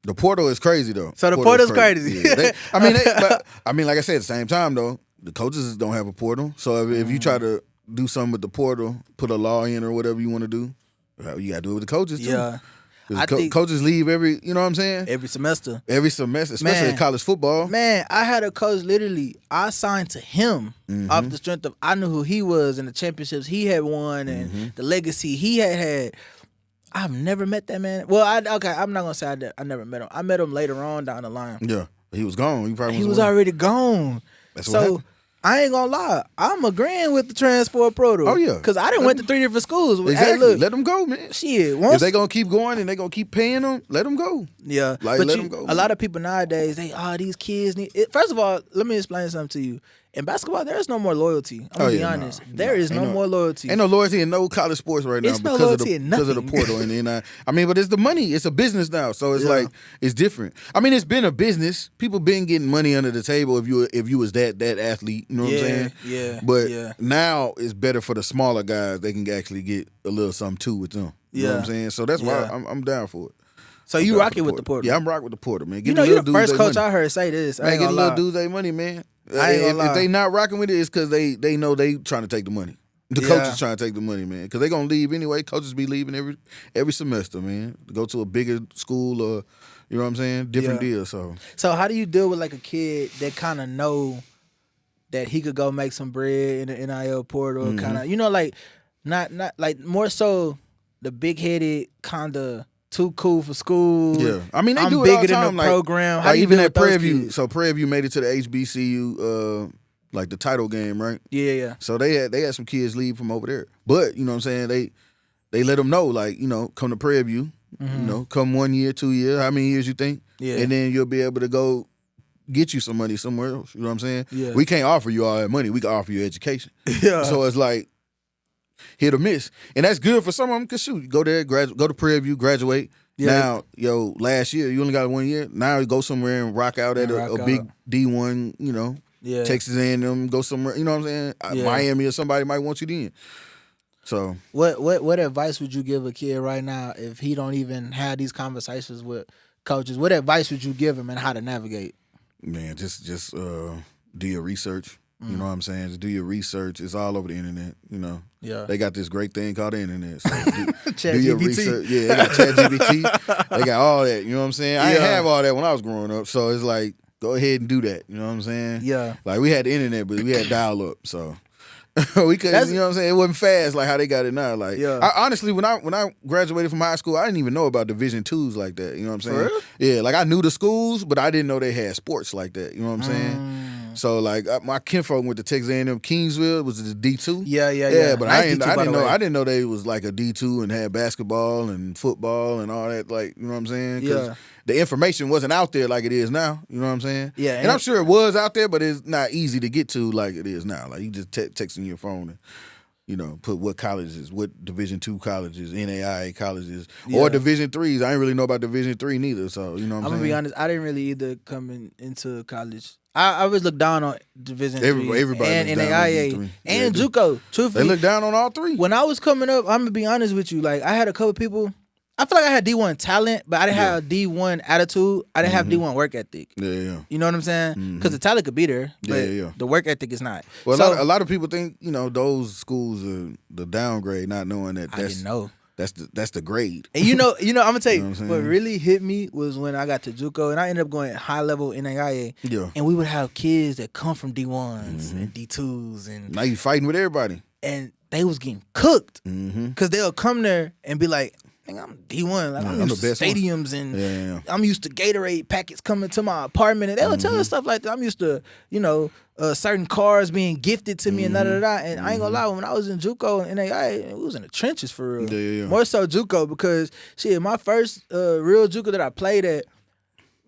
The portal is crazy though. So the portal's crazy. Yeah, like I said, at the same time though, the coaches don't have a portal. So if you try to do something with the portal, put a law in or whatever you want to do, you got to do it with the coaches too. Yeah. Coaches leave every, you know what I'm saying? Every semester. Especially in college football. Man, I had a coach literally, I signed to him off the strength of, I knew who he was and the championships he had won and the legacy he had. I've never met that man. Well, I'm not gonna say I never met him. I met him later on down the line. Yeah, he was gone. He was already gone. That's what happened. I ain't gonna lie. I'm agreeing with the transfer proto. Oh yeah, because I didn't went to 3 different schools. Exactly. Hey, look, let them go, man. Shit, if they gonna keep going and they gonna keep paying them, let them go. Yeah, let them go. A lot of people nowadays, these kids need. First of all, let me explain something to you. In basketball, there is no more loyalty. I'm gonna be honest. There is no more loyalty. Ain't no loyalty in no college sports right now because of the portal and I mean, but it's the money. It's a business now, so it's like it's different. I mean, it's been a business. People been getting money under the table if you was that athlete. You know what I'm saying? Yeah. But now it's better for the smaller guys. They can actually get a little something too with them. You know what I'm saying? So that's why I'm down for it. So you rocking with the portal? Yeah, I'm rocking with the portal, man. You're the first coach I heard say this. Man, get the little dudes their money, man. I ain't gonna lie. If they not rocking with it, it's because they know they trying to take the money. The coaches trying to take the money, man, because they gonna leave anyway. Coaches be leaving every semester, man, to go to a bigger school or you know what I'm saying, different deal. So how do you deal with like a kid that kind of know that he could go make some bread in the NIL portal, kind of like not like more so the big headed kind of. Too cool for school. Yeah, I mean they do it all the time. Like, program. How even at Prairie View. So Prairie View made it to the HBCU, like the title game, right? Yeah. So they had some kids leave from over there, but you know what I'm saying, they let them know, like, come to Prairie View, come 1 year, 2 years, how many years you think? Yeah, and then you'll be able to go get you some money somewhere else. You know what I'm saying? Yeah, we can't offer you all that money. We can offer you education. Yeah. So it's like hit or miss, and that's good for some of them. Cause shoot, go there, go to Prairie View, graduate. Yeah. Now, last year you only got 1 year. Now you go somewhere and rock out at a big D1. Texas A&M, go somewhere. You know what I'm saying? Miami or somebody might want you then. So what advice would you give a kid right now if he don't even have these conversations with coaches, what advice would you give them and how to navigate? Man, just do your research. You know what I'm saying? Just do your research. It's all over the internet. You know. Yeah. They got this great thing called the internet. So Chat do your GPT. research. Yeah, they got ChatGPT. They got all that. You know what I'm saying? I didn't Yeah. have all that when I was growing up. So it's like, go ahead and do that. You know what I'm saying? Yeah. Like we had the internet, but we had dial up. So we couldn't. You know what I'm saying? It wasn't fast like how they got it now. Like honestly, when I graduated from high school, I didn't even know about Division IIs like that. You know what I'm saying? For real? Yeah. Like I knew the schools, but I didn't know they had sports like that. You know what I'm saying? So like my kinfolk went to Texas A&M Kingsville, was the D2. Yeah. But Nice I D2, by the way. didn't know they was like a D2 and had basketball and football and all that. Like, you know what I'm saying? 'Cause the information wasn't out there like it is now. You know what I'm saying? Yeah, and I'm sure it was out there, but it's not easy to get to like it is now. Like you just texting your phone and, you know, put what colleges, what Division II colleges, NAIA colleges, or Division IIIs. I didn't really know about Division III neither. So you know what I'm saying? I'm gonna be honest. I didn't really either into college. I always look down on Division III Everybody and looks down on NAIA D3. and Yeah, JUCO. Truthfully, they look down on all three. When I was coming up, I'm gonna be honest with you. Like I had a couple people. I feel like I had D1 talent, but I didn't have D1 attitude. I didn't have D1 work ethic. Yeah. You know what I'm saying? Because the talent could be there, but the work ethic is not. Well, so, a lot of people think, you know, those schools are the downgrade, not knowing that I didn't know. That's the grade. And you know, I'm gonna tell you, know what what really hit me was when I got to JUCO and I ended up going high level NAIA. Yeah. And we would have kids that come from D1s and D2s and Now you fighting with everybody. And they was getting cooked. Mm-hmm. Cause they'll come there and be like, I'm D1. Like, I'm used to stadiums and I'm used to Gatorade packets coming to my apartment. And they would tell us stuff like that. I'm used to, you know, certain cars being gifted to me and da-da-da. And I ain't gonna lie, when I was in JUCO and NAIA, we was in the trenches for real. Yeah. More so JUCO because, shit, my first real JUCO that I played at,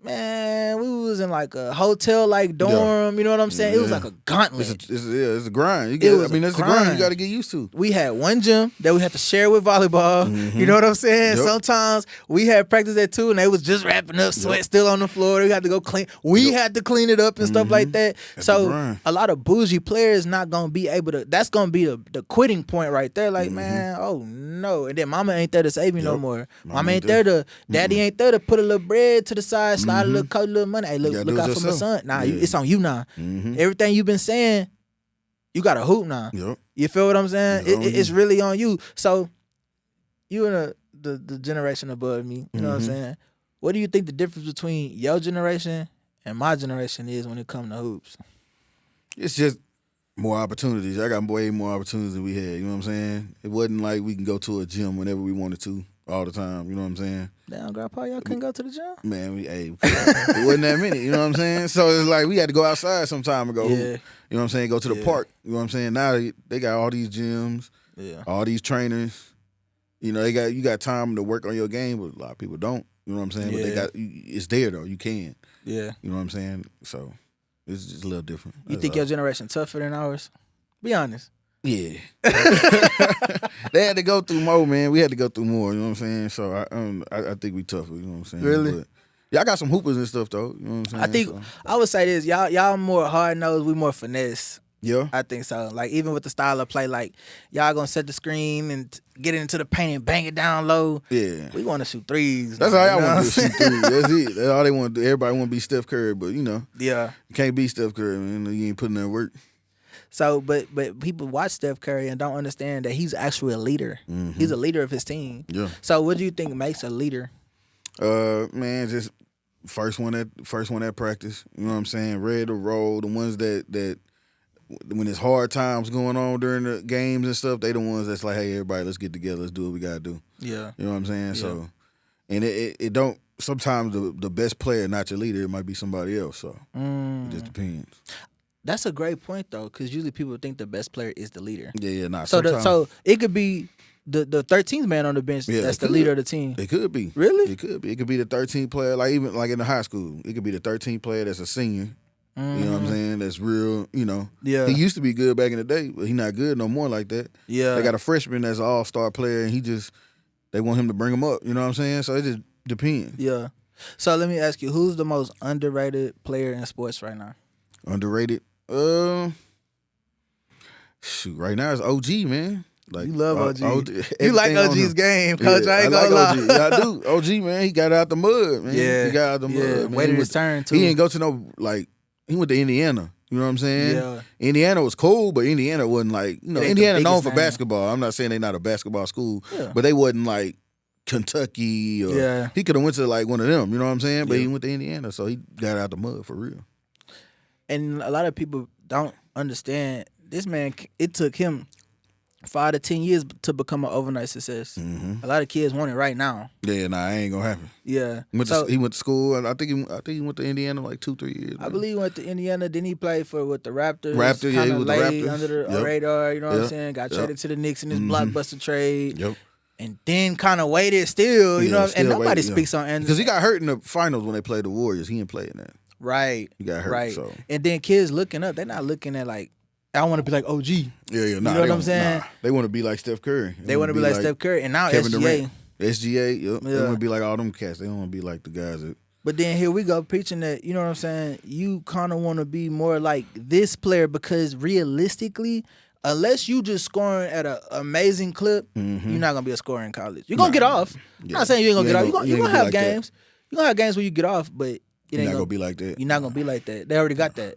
man, we was in like a hotel-like dorm. You know what I'm saying? It was like a gauntlet. It's a grind. That's the grind you got to get used to. We had one gym that we had to share with volleyball. You know what I'm saying? Yep. Sometimes we had practice at 2 and they was just wrapping up, sweat still on the floor. We had to go clean. We had to clean it up and stuff like that. That's so a lot of bougie players not gonna be able to. That's gonna be the quitting point right there. Like, man, oh no. And then mama ain't there to save me no more. Mama ain't there to. Daddy ain't there to put a little bread to the side, slide a little coat, a little money. Hey, look out for my son. Nah, it's on you now. Everything you've been saying, you got to hoop now. You feel what I'm saying? It's really on you. So you and the generation above me, you know what I'm saying? What do you think the difference between your generation and my generation is when it comes to hoops? It's just more opportunities. I got way more opportunities than we had. You know what I'm saying? It wasn't like we can go to a gym whenever we wanted to all the time. You know what I'm saying? Damn, Grandpa, y'all couldn't go to the gym? Man, it wasn't that many. You know what I'm saying? So it's like we had to go outside some time ago. Yeah. You know what I'm saying? Go to the park. You know what I'm saying? Now they got all these gyms, all these trainers. You know, you got time to work on your game, but a lot of people don't. You know what I'm saying? But it's there though. You can. Yeah. You know what I'm saying? So it's just a little different. You think your generation tougher than ours? Be honest. Yeah. They had to go through more, man. We had to go through more. You know what I'm saying? So I think we tougher. You know what I'm saying? Really? But, y'all got some hoopers and stuff though. You know what I'm saying? I think I would say this. Y'all more hard nosed. We more finesse. Yeah. I think so. Like even with the style of play, like y'all gonna set the screen and get into the paint and bang it down low. Yeah. We want to shoot threes. That's all y'all want to do. Shoot threes. That's it. That's all they want to do. Everybody want to be Steph Curry, but you know, yeah, you can't be Steph Curry, man. You ain't putting in work. So, but people watch Steph Curry and don't understand that he's actually a leader. He's a leader of his team. Yeah. So, what do you think makes a leader? Man, just first one at practice. You know what I'm saying? Ready to roll. The ones that when it's hard times going on during the games and stuff, they the ones that's like, hey, everybody, let's get together. Let's do what we gotta do. Yeah. You know what I'm saying? Yeah. So, and it don't. Sometimes the best player, not your leader, it might be somebody else. So it just depends. That's a great point though, because usually people think the best player is the leader. Yeah, nah. So it could be the 13th man on the bench that's the leader of the team. It could be. Really? It could be. It could be the 13th player, like even like in the high school. It could be the 13th player that's a senior. You know what I'm saying? That's real, you know. Yeah. He used to be good back in the day, but he not good no more like that. Yeah. They got a freshman that's an all-star player, and they want him to bring him up. You know what I'm saying? So it just depends. Yeah. So let me ask you, who's the most underrated player in sports right now? Underrated? Shoot, right now it's OG, man. Like You love OG. You everything like on OG's him. game, Coach. Yeah, I ain't like gonna lie. OG. Yeah, I do. OG, man, he got out the mud, man. Yeah. He got out the mud. Yeah. Man. Waited his turn, too. He didn't go to no, like, he went to Indiana. You know what I'm saying? Yeah. Indiana was cool, but Indiana wasn't like, It ain't the Indiana known biggest for name. basketball. I'm not saying they're not a basketball school, Yeah. but they wasn't like Kentucky or Yeah. he could have went to like one of them, you know what I'm saying? But Yeah. he went to Indiana, so he got out the mud for real. And a lot of people don't understand this man. It took him 5 to 10 years to become an overnight success. Mm-hmm. A lot of kids want it right now. Yeah, nah, ain't gonna happen. Yeah. He went to school, and I think he went to Indiana like 2-3 years. I man. believe he went to Indiana. Then he played with the Raptors. Raptors, yeah, he kinda was the laid Raptors. under the Yep. radar. You know what I'm Yep. saying? Got Yep. traded to the Knicks in this Mhm. blockbuster trade. Yep. And then kind of waited still. You Yeah, know, and still nobody waited, yeah. speaks on Anderson. Because he got hurt in the finals when they played the Warriors. He didn't play in that. right. He got hurt. Right. So And then kids looking up, they're not looking at like, I want to be like OG. yeah. Nah, know they what I'm don't- saying? Nah, they want to be like Steph Curry. They want to be like Steph Curry. And now Kevin SGA. Durant. SGA. Yep. They Yeah. want to be like all them cats. They don't want to be like the guys that. But then here we go preaching that, you know what I'm saying? You kind of want to be more like this player because realistically, unless you just scoring at an amazing clip, you're not going to be a scorer in college. You're going to get off. I'm not saying you ain't going to get off. You're going to have games. You're going to have games where you get off, but it You're ain't not gonna gonna be like that. You're not going to be like that. They already got that.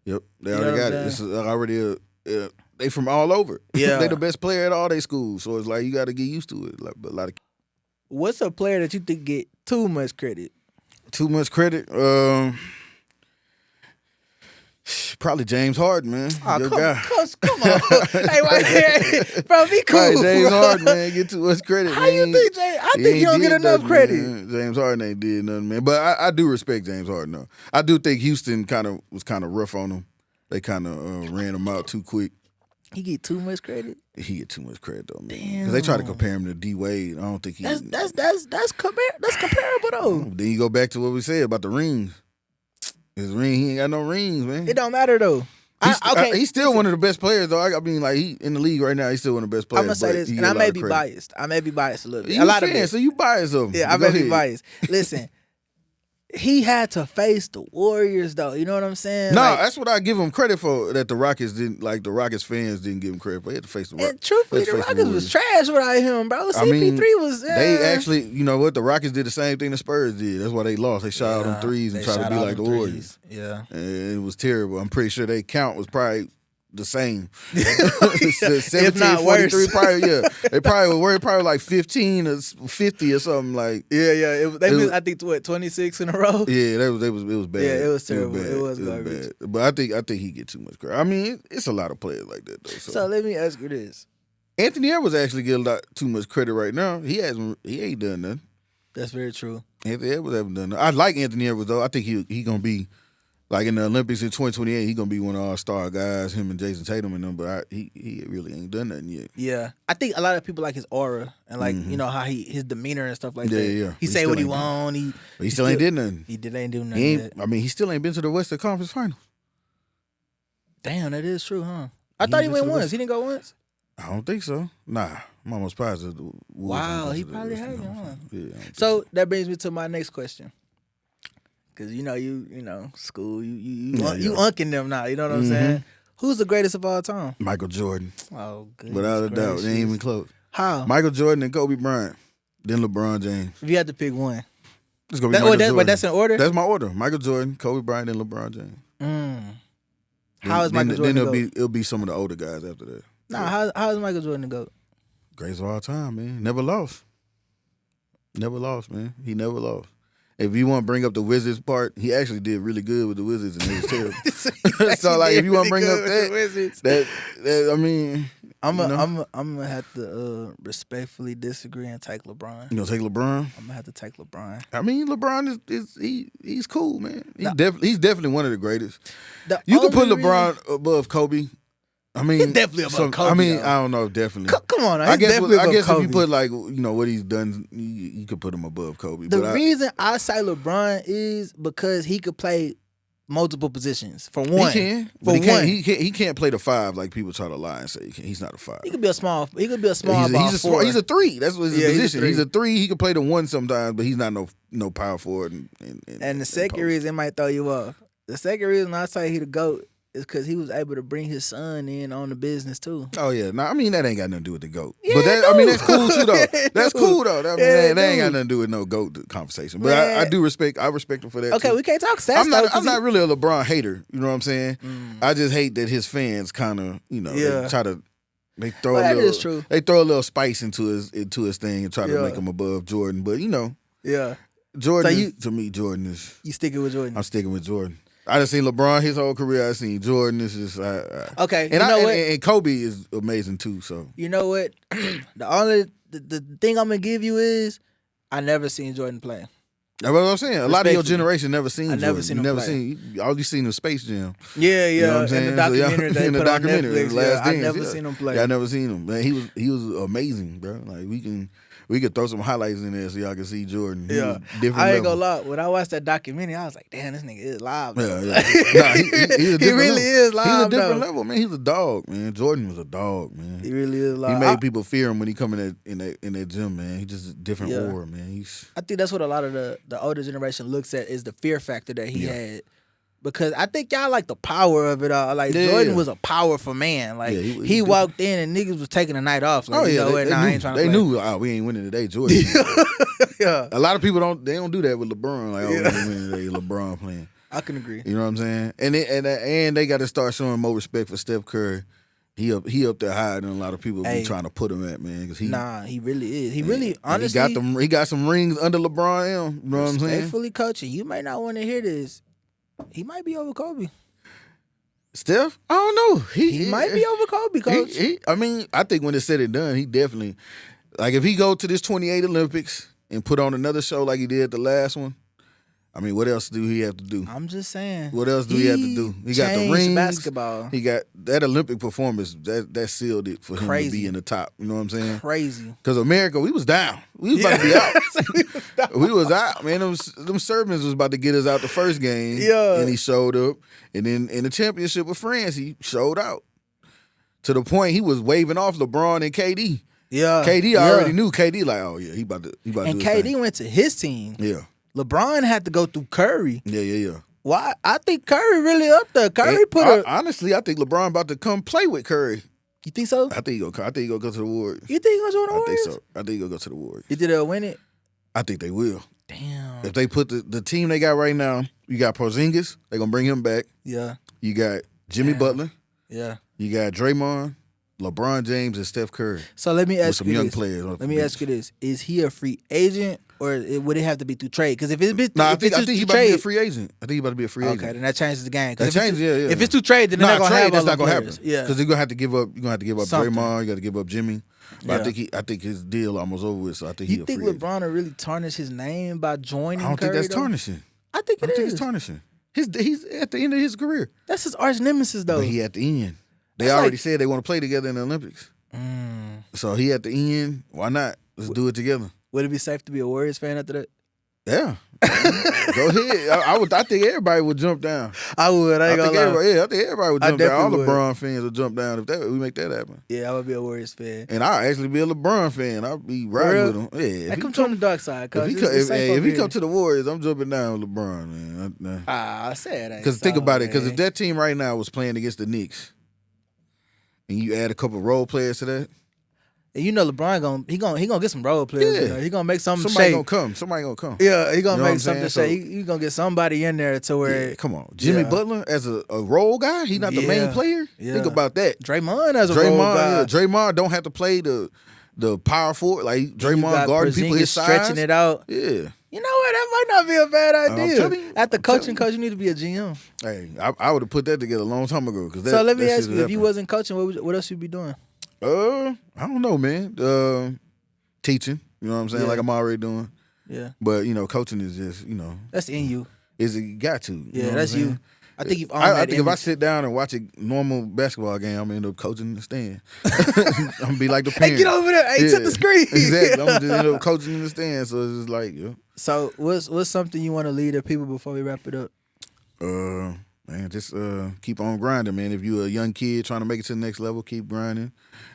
Yep. They You know already what got I'm it. It's already they from all over. Yeah. They the best player at all their schools. So it's like you got to get used to it. Like a lot of What's a player that you think get too much credit? too much credit. Probably James Harden, man. Oh, Your come, guy. come on. Hey, why bro, be cool. Right, James Harden, man, get too much credit. How man. you think, James? I He think you don't ain't get did enough nothing, credit. man. James Harden ain't did nothing, man. But I do respect James Harden, though. I do think Houston was kind of rough on him. They kind of ran him out too quick. He get too much credit. He get too much credit though, man. Because they try to compare him to D Wade. I don't think he. That's comparable though. Then you go back to what we said about the rings. His ring, he ain't got no rings, man. It don't matter though. He's still one of the best players though. I mean, like he in the league right now. He's still one of the best players. I'm gonna say but this, he and get I a lot may of be credit. biased. I may be biased a little bit. You A lot of fan, it. so you biased him. Yeah, I Go may be ahead. biased. Listen, he had to face the Warriors though. You know what I'm saying? No, Like, that's what I give him credit for. That the Rockets didn't like. The Rockets fans didn't give him credit for. He had to face the Rockets. and truthfully, the Rockets was trash without him, bro. CP3 was. They actually, you know what? The Rockets did the same thing the Spurs did. That's why they lost. They shot out them threes and tried to be like the Warriors. Yeah. And it was terrible. I'm pretty sure they count was probably the same. If not 43, worse. probably, yeah. They probably were probably like 15 or 50 or something like. Yeah. They missed, I think, 26 in a row? Yeah, it was bad. Yeah, it was terrible. bad. It was garbage. bad. But I think he get too much credit. I mean, it's a lot of players like that though. So let me ask you this. Anthony Edwards actually get a lot too much credit right now. He ain't done nothing. That's very true. Anthony Edwards haven't done nothing. I like Anthony Edwards though. I think he gonna be like in the Olympics in 2028. He gonna be one of our star guys. Him and Jason Tatum and them. But he really ainght done nothing yet. Yeah. I think a lot of people like his aura and like, you know, how his demeanor and stuff like that. Yeah. He say still what he ain't done- want. But he still ain't did nothing. He ain't do nothing He yet. ain't. I mean, he still ain't been to the Western Conference Finals. Damn, that is true, huh? I thought he been went to the once. West- He didn't go once? I don't think so. Nah, I'm almost positive. the Wolves Wow, ain't been he to the probably Western hasn't, Conference huh? Finals. Yeah. I don't think So that brings me to my next question. Cause you know, school, you unking them now. You know what I'm saying? Who's the greatest of all time? Michael Jordan, Oh, goodness without a doubt, gracious. they ain't even close. How? Michael Jordan and Kobe Bryant, then LeBron James. If you had to pick one, It's gonna be Michael Jordan. but that's in order. That's my order. Michael Jordan, Kobe Bryant, then LeBron James. How is Michael Jordan? Then it'll be some of the older guys after that. Nah, how is Michael Jordan to go? Greatest of all time, man. Never lost. Never lost, man. He never lost. If you want to bring up the Wizards part, he actually did really good with the Wizards, and it was terrible. So, like, if you want to bring up that, I mean, I'm gonna have to respectfully disagree and take LeBron. you know, take LeBron. I'm gonna have to take LeBron. I mean, LeBron he's cool, man. He's definitely one of the greatest. The You could put only LeBron above Kobe. I mean, He's definitely above Kobe, I mean, though. I don't know, definitely. Come on, I he's guess definitely above if Kobe. you put like what he's done, you could put him above Kobe. The but reason I say LeBron is because he could play multiple positions. For one, he can. For But one, he can't play the five like people try to lie and say he can. He's not a five. he could be a small. He could be a small. He's a three. That's what his Yeah, position. he's a He's a three. He can play the one sometimes, but he's not no power forward. And the second reason it might throw you off. The second reason I say he the GOAT is because he was able to bring his son in on the business too. Oh yeah, no, I mean that ain't got nothing to do with the GOAT. Yeah, But that, I mean that's cool too though. Yeah, That's dude. cool though. I mean, Yeah, that ain't got dude. nothing to do with no GOAT conversation. But Man. I do respect. I respect him for that. Okay, too. we can't talk stats. I'm though, not. 'cause I'm not really a LeBron hater. You know what I'm saying? Mm. I just hate that his fans kind of, Yeah. they try to. They throw Well, a that little. is true. They throw a little spice into his thing and try to Yeah. make him above Jordan. But Yeah, Jordan. So is, to me, Jordan is. you sticking with Jordan? I'm sticking with Jordan. I done seen LeBron his whole career. I seen Jordan. This is Okay, and you know what? and Kobe is amazing too. So You know what? the thing I'm gonna give you is I never seen Jordan play. that's what I'm saying. A lot of your Respectfully. generation never seen. I never Jordan. seen You him never play. seen. All you seen is Space Jam. Yeah, You know what I'm in saying? the So, yeah, documentary they in the put documentary, on Netflix. Last I Dance, never yeah. seen him play. Yeah, I never seen him. Man, he was amazing, bro. Like we could throw some highlights in there so y'all can see Jordan. He was different I ain't level. gonna lie. When I watched that documentary, I was like, "Damn, this nigga is live." Yeah, though. yeah. Nah, he's a He different really level. is live. He's a different though. level, man. He's a dog, man. Jordan was a dog, man. He really is live. He made people fear him when he come in that gym, man. He just a different Yeah. aura, man. He's I think that's what a lot of the older generation looks at is the fear factor that he Yeah. had. Because I think y'all like the power of it all. Like Yeah, Jordan yeah. was a powerful man. Like Yeah, he he, was different. walked in and niggas was taking a night off. Like, oh you yeah, know what? they, Nah, I knew, ain't trying to they play. knew we ain't winning today, Jordan. Yeah, A lot of people don't do that with LeBron. Like, Yeah. we ain't winning today, LeBron playing. I can agree. You know what I'm saying? And they got to start showing more respect for Steph Curry. He up there higher than a lot of people Hey. be trying to put him at, man. Cause he really is. He really, honestly, he got some rings under LeBron. You know what I'm saying? respectfully coaching. You may not want to hear this. He might be over Kobe. Steph, I don't know. He might be over Kobe, coach. I mean, I think when it's said and done, he definitely like if he go to this 28 Olympics and put on another show like he did the last one. I mean, what else do he have to do? I'm just saying. What else do he have to do? He got the changed rings. basketball. He got that Olympic performance. That sealed it for him to Crazy. be in the top. You know what I'm saying? Crazy. Because America, we was down. We was about to be out. We was out, man. Them Serbians was about to get us out the first game. Yeah. And he showed up. And then in the championship with France, he showed out. To the point he was waving off LeBron and KD. Yeah. KD yeah. already knew. KD like, oh yeah, he about to And do his KD thing. went to his team. Yeah. LeBron had to go through Curry. Yeah. Why? I think Curry really up there. Curry put honestly, I think LeBron about to come play with Curry. You think so? I think he gonna go to the Warriors. You think he gonna join the I Warriors? think so. I think he gonna go to the Warriors. You think they'll win it? I think they will. Damn. If they put the team they got right now, you got Porzingis, they gonna bring him back. Yeah. You got Jimmy Damn. Butler, Yeah. you got Draymond, LeBron James, and Steph Curry So let me with ask some you young this. players. Let me ask you this: is he a free agent, or would it have to be through trade? Because if it's Nah, I if think it's he through about to be a trade, free agent. I think he about to be a free agent. okay, then that changes the game. 'Cause That if it's- changes, yeah. If it's too trade, then they're not gonna trade, have that's all not the gonna players. happen. Yeah, because you're gonna have to give up. You're gonna have to give up Something. Draymond. You got to give up Jimmy. But Yeah. I think his deal almost over with. So I think you he a think free agent. LeBron will really tarnish his name by joining? I don't think Curry, that's though? tarnishing. I think I it don't think is. it's tarnishing. He's at the end of his career. That's his arch nemesis, though. But he at the end. They That's already like- said they want to play together in the Olympics. So he at the end. Why not? Let's do it together. Would it be safe to be a Warriors fan after that? Yeah. Go ahead. I think everybody would jump down. I would. I ain't gonna lie. I think everybody would I jump down. All definitely would. LeBron fans would jump down if we make that happen. Yeah, I would be a Warriors fan. And I'll actually be a LeBron fan. I'll be riding real? with him. Yeah. I If come he to on the dark side, if cause he it's come, safe over if he here. come to the Warriors, I'm jumping down with LeBron, man. I said that. Because think about it. Because if that team right now was playing against the Knicks, and you add a couple role players to that, you know LeBron he gonna get some role players. Yeah. You know? He gonna make something somebody shake. gonna come. Somebody gonna come. Yeah, he gonna You know what make I'm something saying? shake. He gonna get somebody in there to where Yeah, come on. Jimmy Yeah. Butler as a role guy, he's not the main Yeah. player. Yeah. Think about that. Draymond as a role guy. Draymond don't have to play the power forward. Like You Draymond got guarding people Porzingis his size. stretching it out. Yeah. You know what? That might not be a bad idea. telling you. At the I'm coaching telling coach, you need to be a GM. Hey, I would have put that together a long time ago. So let me ask you: if you wasn't coaching, what else you be doing? I don't know, man. Teaching. You know what I'm saying? Yeah. Like I'm already doing. Yeah, But coaching is just that's in you. is it got to. You Yeah, know what that's I'm you. saying? I think you've owned I that think if I image. sit down and watch a normal basketball game, I'm gonna end up coaching in the stand. I'm gonna be like the Hey, parent. get over there! Hey, to the screen. Exactly. I'm gonna just end up coaching in the stand. So it's just like, So what's something you want to lead the people before we wrap it up? man, just keep on grinding, man. If you're a young kid trying to make it to the next level, keep grinding.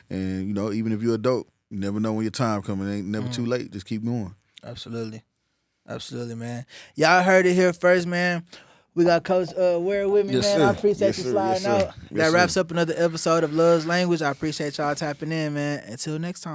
And even if you're adult, you never know when your time coming. It ain't never too late. Just keep going. Absolutely, man. Y'all heard it here first, man. We got Coach Ware with me, Yes, man. sir. I appreciate Yes, you sir. sliding Yes, sir. out. Yes, That sir. wraps up another episode of Love's Language. I appreciate y'all tapping in, man. Until next time.